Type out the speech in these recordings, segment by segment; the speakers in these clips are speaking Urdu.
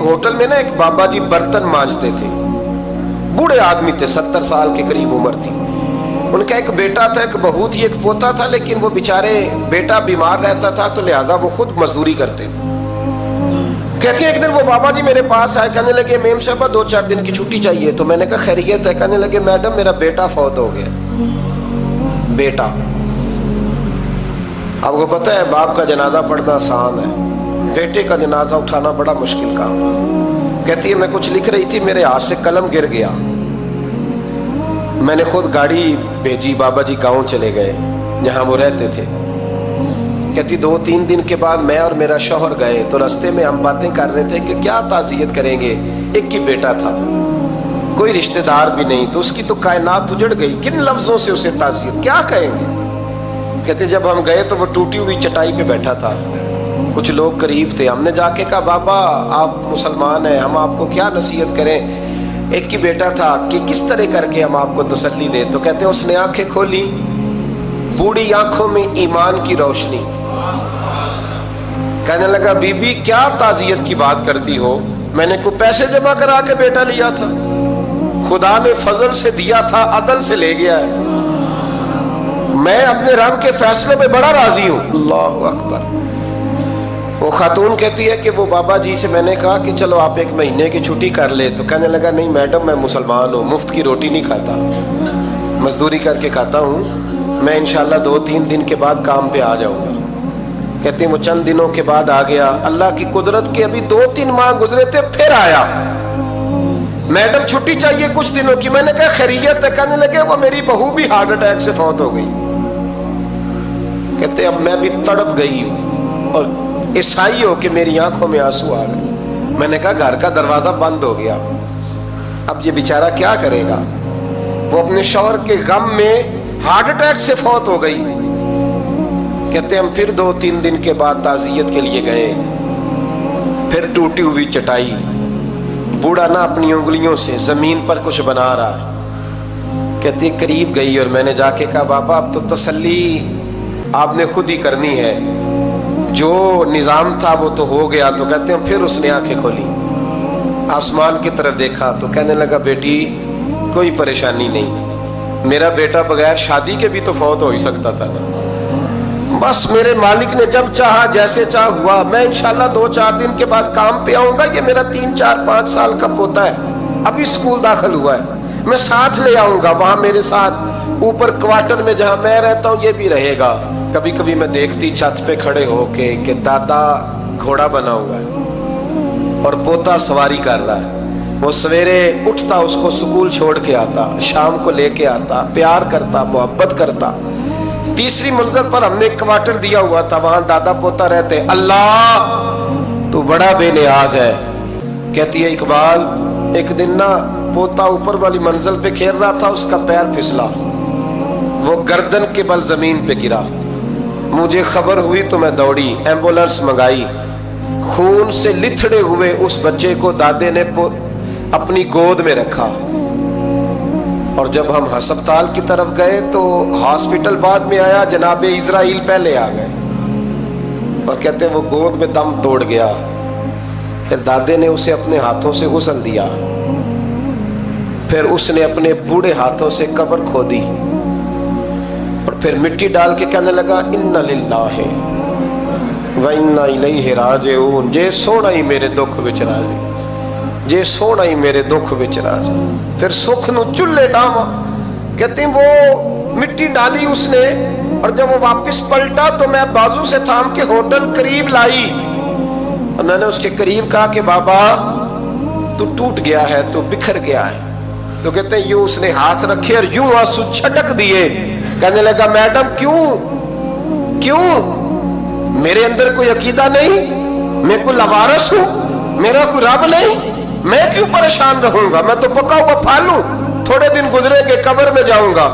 ہوٹل میں نا ایک بابا جی برتن مانجتے تھے، بوڑھے آدمی تھے، 70 سال کے قریب عمر تھی. ان کا ایک بیٹا تھا، ایک بہو تھی، ایک پوتا تھا، لیکن وہ بیچارے بیٹا بیمار رہتا تھا تو لہٰذا وہ خود مزدوری کرتے. کہتے ہیں ایک دن وہ بابا جی میرے پاس آئے، کہنے لگے میم صاحبہ 2-4 دن کی چھٹی چاہیے. تو میں نے کہا خیریت ہے؟ کہنے لگے میڈم میرا بیٹا فوت ہو گیا. بیٹا، آپ کو پتہ ہے باپ کا جنازہ پڑھنا آسان ہے، بیٹے کا جنازہ اٹھانا بڑا مشکل کام. کہتی ہے میں کچھ لکھ رہی تھی، میرے ہاتھ سے قلم گر گیا. میں نے خود گاڑی بھیجی، بابا جی گاؤں چلے گئے جہاں وہ رہتے تھے. کہتی 2-3 دن کے بعد میں اور میرا شوہر گئے تو رستے میں ہم باتیں کر رہے تھے کہ کیا تعزیت کریں گے. ایک ہی بیٹا تھا، کوئی رشتہ دار بھی نہیں، تو اس کی تو کائنات اجڑ گئی، کن لفظوں سے اسے تعزیت کیا کہیں گے. کہتے جب ہم گئے تو وہ ٹوٹی ہوئی چٹائی پہ بیٹھا تھا، کچھ لوگ قریب تھے. ہم نے جا کے کہا بابا آپ مسلمان ہیں، ہم آپ کو کیا نصیحت کریں، ایک ہی بیٹا تھا، کہ کس طرح کر کے ہم آپ کو تسلی دیں. تو کہتے ہیں اس نے آنکھیں کھولی، بوڑھی آنکھوں میں ایمان کی روشنی. کہنے لگا بی بی کیا تعزیت کی بات کرتی ہو، میں نے کوئی پیسے جمع کرا کے بیٹا لیا تھا، خدا نے فضل سے دیا تھا، عدل سے لے گیا ہے، میں اپنے رب کے فیصلے میں بڑا راضی ہوں. اللہ اکبر. وہ خاتون کہتی ہے کہ وہ بابا جی سے میں نے کہا کہ چلو آپ 1 مہینے کی چھٹی کر لے. تو کہنے لگا نہیں میڈم میں مسلمان ہوں، مفت کی روٹی نہیں کھاتا، مزدوری کر کے کھاتا ہوں، میں انشاءاللہ 2-3 دن کے بعد کام پہ آ جاؤں گا. کہتے ہیں وہ چند دنوں کے بعد آ گیا. اللہ کی قدرت کے ابھی 2-3 ماہ گزرے تھے پھر آیا. میڈم چھٹی چاہیے کچھ دنوں کی. میں نے کہا خیریت ہے؟ کہنے لگے وہ میری بہو بھی ہارٹ اٹیک سے فوت ہو گئی. کہتے اب میں بھی تڑپ گئی اور عیسائی ہو کہ میری آنکھوں میں آنسو آ گئے. میں نے کہا گھر کا دروازہ بند ہو گیا، اب یہ بیچارہ کیا کرے گا. وہ اپنے شوہر کے غم میں ہارٹ اٹیک سے فوت ہو گئی. کہتے ہم پھر 2-3 دن کے بعد تعزیت کے لیے گئے، پھر ٹوٹی ہوئی چٹائی، بوڑھا نہ اپنی انگلیوں سے زمین پر کچھ بنا رہا ہے. کہتی قریب گئی اور میں نے جا کے کہا بابا اب تو تسلی آپ نے خود ہی کرنی ہے، جو نظام تھا وہ تو ہو گیا. تو کہتے ہیں پھر اس نے آنکھیں کھولی، آسمان کی طرف دیکھا تو کہنے لگا بیٹی کوئی پریشانی نہیں، میرا بیٹا بغیر شادی کے بھی تو فوت ہو ہی سکتا تھا نا، بس میرے مالک نے جب چاہا جیسے چاہ ہوا. میں انشاءاللہ 2-4 دن کے بعد کام پہ آؤں گا. یہ میرا 3-4-5 سال کا پوتا ہے، ابھی اسکول داخل ہوا ہے، میں ساتھ لے آؤں گا، وہاں میرے ساتھ اوپر کوارٹر میں جہاں میں رہتا ہوں یہ بھی رہے گا. کبھی کبھی میں دیکھتی چھت پہ کھڑے ہو کے کہ دادا گھوڑا بنا ہوا ہے اور پوتا سواری کر رہا ہے. وہ سویرے اٹھتا اس کو سکول چھوڑ کے آتا، شام کو لے کے آتا، پیار کرتا، محبت کرتا. 3ری منزل پر ہم نے ایک کوارٹر دیا ہوا تھا، وہاں دادا پوتا رہتے. اللہ تو بڑا بے نیاز ہے. کہتی ہے اقبال ایک دن نا پوتا اوپر والی منزل پہ کھیل رہا تھا، اس کا پیر پھسلا، وہ گردن کے بل زمین پہ گرا. مجھے خبر ہوئی تو میں دوڑی، ایمبولینس منگائی. خون سے لتھڑے ہوئے اس بچے کو دادے نے اپنی گود میں رکھا. اور جب ہم ہسپتال کی طرف گئے تو ہاسپٹل بعد میں آیا، جناب اسرائیل پہلے آ گئے اور کہتے ہیں وہ گود میں دم توڑ گیا. پھر دادے نے اسے اپنے ہاتھوں سے غسل دیا، پھر اس نے اپنے بوڑھے ہاتھوں سے قبر کھودی اور پھر مٹی ڈال کے کہنے لگا انا للہ و انا الیہ راجعون. جے سونا ہی میرے دکھ وچ راضی، جے سونا ہی میرے دکھ وچ راضی. پھر سکھ نو چلے ڈاواں. کہتے ہیں وہ مٹی ڈالی اس نے اور جب وہ واپس پلٹا تو میں بازو سے تھام کے ہوٹل قریب لائی اور میں نے اس کے قریب کہا کہ بابا تو ٹوٹ گیا ہے، تو بکھر گیا ہے. تو کہتے ہیں یوں اس نے ہاتھ رکھے اور یوں آنسو چھٹک دیے. کہنے لگا میڈم کیوں میرے اندر کوئی عقیدہ نہیں، میں کوئی لوارث ہوں، میرا کوئی رب نہیں، میں کیوں پریشان رہوں گا، میں تو پکا ہوا پھل ہوں. تھوڑے دن گزرے کہ قبر میں جاؤں گا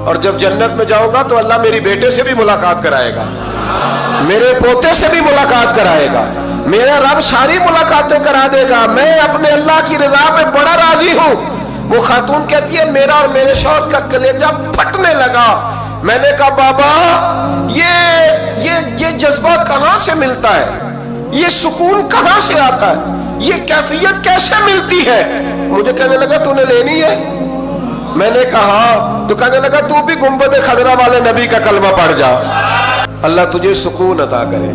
اور جب جنت میں جاؤں گا تو اللہ میری بیٹے سے بھی ملاقات کرائے گا، میرے پوتے سے بھی ملاقات کرائے گا، میرا رب ساری ملاقاتیں کرا دے گا. میں اپنے اللہ کی رضا پہ بڑا راضی ہوں. وہ خاتون کہتی ہے میرا اور میرے شوہر کا کلیجہ پھٹنے لگا. میں نے کہا بابا یہ جذبہ کہاں سے ملتا ہے، یہ سکون کہاں سے آتا ہے، یہ کیفیت کیسے ملتی ہے؟ مجھے کہنے لگا تو نے لینی ہے؟ میں نے کہا تو کہنے لگا تو بھی گنبد خضرا والے نبی کا کلمہ پڑھ جا، اللہ تجھے سکون عطا کرے۔